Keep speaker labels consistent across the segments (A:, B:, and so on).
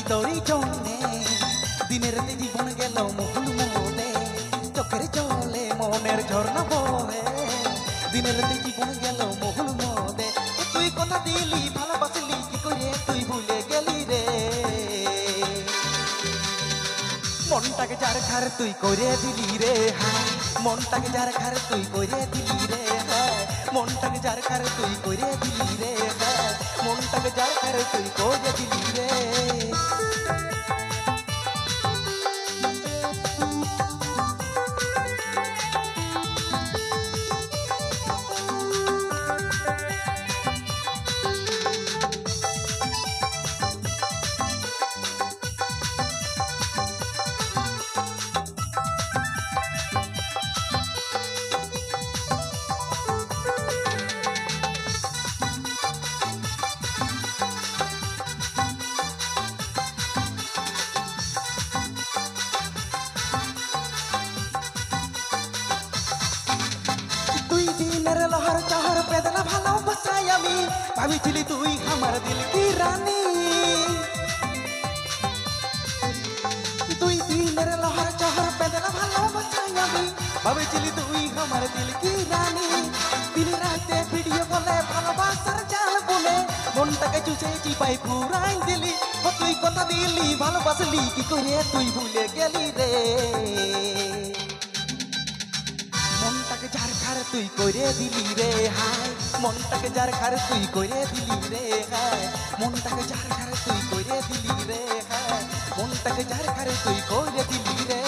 A: তোরই জন্যে দিনের রাতে জীবন গেল মোহন মোদে চোখের জলে মনের ঝর্ণা বহে দিনের রাতে জীবন গেল মোহন মোদে তুই কথা দিলি ভালোবাসলি কি করে তুই ভুলে গেলি রে মনটাকে যার ঘর তুই করে দিলি রে হ্যাঁ মনটাকে যার ঘর তুই করে দিলি রে হ্যাঁ মনটাকে যার ঘর তুই করে দিলি রে হ্যাঁ মনটাকে যার ঘর তুই করে দিলি রে লহর চহর বেদনা ভালোবাসাই আমি ভাবিছিলি তুই আমার দিল কি রানী তুই দিনের লহর চহর বেদনা ভালোবাসাই আমি ভাবিছিলি তুই আমার দিল কি রানী দিন রাতে ভিডিও কলে ভালোবাসার জাল বলে মনটাকে চুষে চিপাই পুরাই দিলি তুই কথা দিলি ভালোবাসলি কি করে তুই ভুলে গেলি রে মনটাকে যার ঘর তুই করে দিলি রে হায় মনটাকে যার ঘর তুই করে দিলি রে হায় মনটাকে যার ঘর তুই করে দিলি রে হায় মনটাকে যার ঘর তুই করে দিলি রে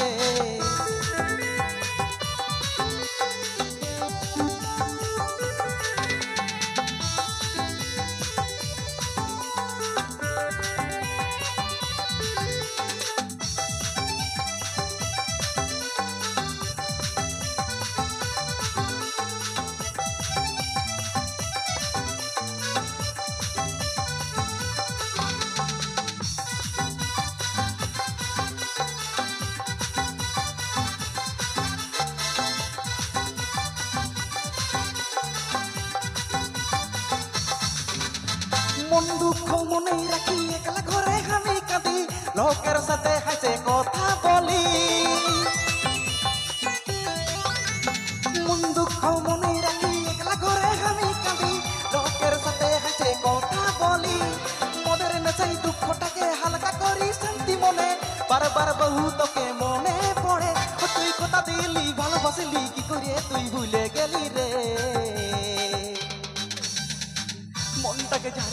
A: মন দুঃখ মনে রাখি একলা ঘরে আমি কাঁদি লোকের সাথে হাসে কথা বলি মন দুঃখ মনে রাখি একলা ঘরে আমি কাঁদি লোকের সাথে হাসে কথা বলি মনের নেশাই দুঃখটাকে হালকা করি শান্তি মনে বারবার বহু তোকে মনে পড়ে তুই কথা দিলি ভালোবাসলি কি করে তুই ভুলে গেলি রে মনটাকে যার